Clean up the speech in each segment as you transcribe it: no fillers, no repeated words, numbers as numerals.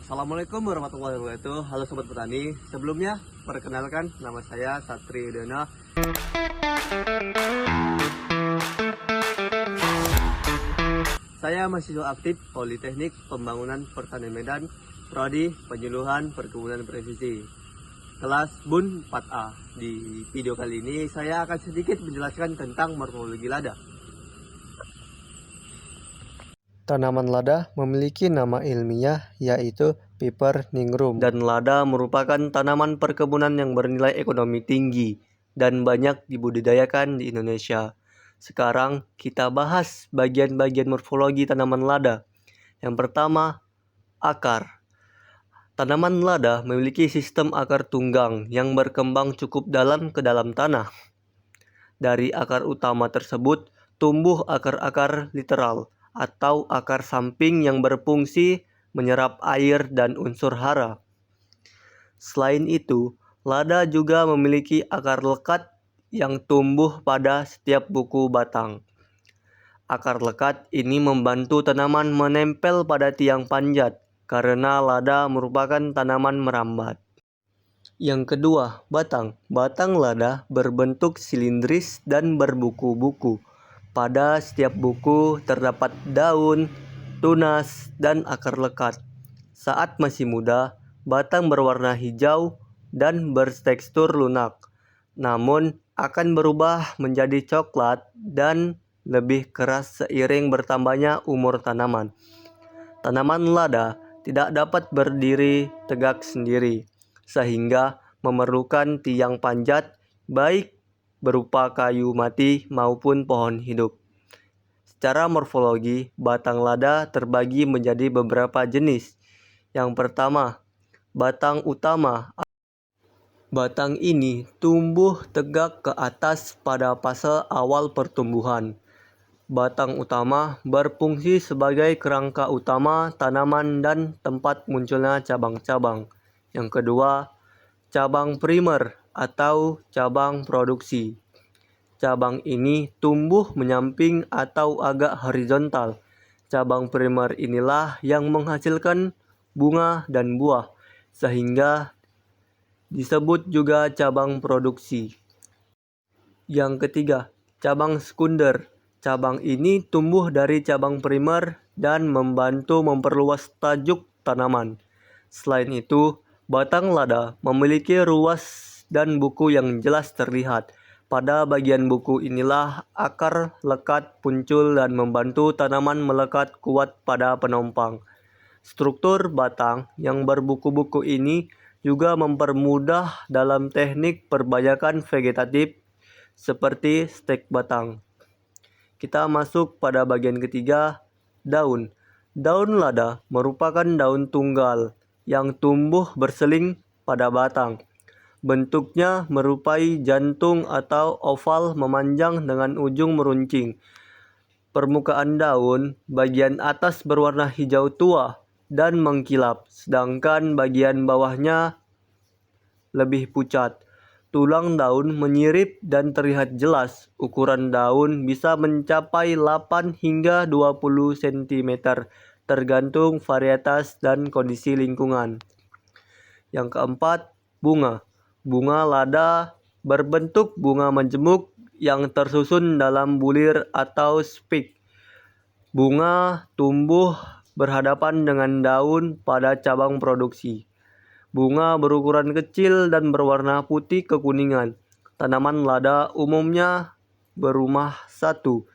Assalamualaikum warahmatullahi wabarakatuh. Halo Sobat Petani. Sebelumnya, perkenalkan nama saya Satri Udana. Saya mahasiswa aktif Politeknik Pembangunan Pertanian Medan, Prodi Penyuluhan Perkebunan Presisi, kelas BUN 4A. Di video kali ini saya akan sedikit menjelaskan tentang morfologi lada. Tanaman lada memiliki nama ilmiah yaitu Piper nigrum, dan lada merupakan tanaman perkebunan yang bernilai ekonomi tinggi dan banyak dibudidayakan di Indonesia. Sekarang kita bahas bagian-bagian morfologi tanaman lada. Yang pertama, akar. Tanaman lada memiliki sistem akar tunggang yang berkembang cukup dalam ke dalam tanah. Dari akar utama tersebut tumbuh akar-akar literal atau akar samping yang berfungsi menyerap air dan unsur hara. Selain itu, lada juga memiliki akar lekat yang tumbuh pada setiap buku batang. Akar lekat ini membantu tanaman menempel pada tiang panjat karena lada merupakan tanaman merambat. Yang kedua, batang. Batang lada berbentuk silindris dan berbuku-buku. Pada setiap buku terdapat daun, tunas, dan akar lekat. Saat masih muda, batang berwarna hijau dan bertekstur lunak, namun akan berubah menjadi coklat dan lebih keras seiring bertambahnya umur tanaman. Tanaman lada tidak dapat berdiri tegak sendiri, sehingga memerlukan tiang panjat baik berupa kayu mati maupun pohon hidup. Secara morfologi, batang lada terbagi menjadi beberapa jenis. Yang pertama, batang utama. Batang ini tumbuh tegak ke atas pada fase awal pertumbuhan. Batang utama berfungsi sebagai kerangka utama tanaman dan tempat munculnya cabang-cabang. Yang kedua, cabang primer atau cabang produksi. Cabang ini tumbuh menyamping atau agak horizontal. Cabang primer inilah yang menghasilkan bunga dan buah, sehingga disebut juga cabang produksi. Yang ketiga, cabang sekunder. Cabang ini tumbuh dari cabang primer dan membantu memperluas tajuk tanaman. Selain itu, batang lada memiliki ruas dan buku yang jelas terlihat. Pada bagian buku inilah akar lekat muncul dan membantu tanaman melekat kuat pada penompang. Struktur batang yang berbuku-buku ini juga mempermudah dalam teknik perbajakan vegetatif seperti stek batang. Kita masuk pada bagian ketiga, daun. Daun lada merupakan daun tunggal yang tumbuh berseling pada batang. Bentuknya merupai jantung atau oval memanjang dengan ujung meruncing. Permukaan daun bagian atas berwarna hijau tua dan mengkilap, sedangkan bagian bawahnya lebih pucat. Tulang daun menyirip dan terlihat jelas. Ukuran daun bisa mencapai 8 hingga 20 cm, tergantung varietas dan kondisi lingkungan. Yang keempat, bunga. Bunga lada berbentuk bunga majemuk yang tersusun dalam bulir atau spik. Bunga tumbuh berhadapan dengan daun pada cabang produksi. Bunga berukuran kecil dan berwarna putih kekuningan. Tanaman lada umumnya berumah satu,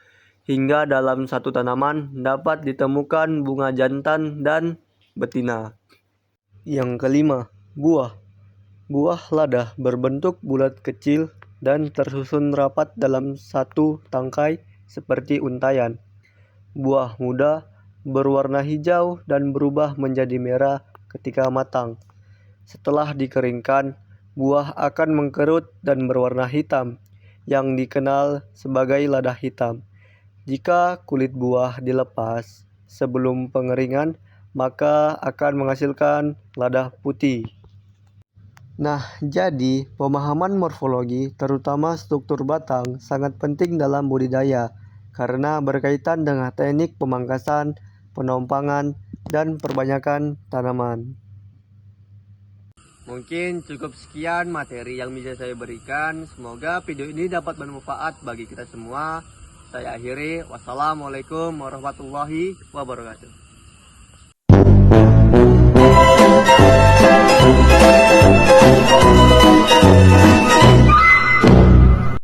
hingga dalam satu tanaman dapat ditemukan bunga jantan dan betina. Yang kelima, buah. Buah lada berbentuk bulat kecil dan tersusun rapat dalam satu tangkai seperti untayan. Buah muda berwarna hijau dan berubah menjadi merah ketika matang. Setelah dikeringkan, buah akan mengkerut dan berwarna hitam, yang dikenal sebagai lada hitam. Jika kulit buah dilepas sebelum pengeringan, maka akan menghasilkan lada putih. Nah, jadi pemahaman morfologi, terutama struktur batang, sangat penting dalam budidaya karena berkaitan dengan teknik pemangkasan, penompangan, dan perbanyakan tanaman. Mungkin cukup sekian materi yang bisa saya berikan. Semoga video ini dapat bermanfaat bagi kita semua. Saya akhiri. Wassalamualaikum warahmatullahi wabarakatuh.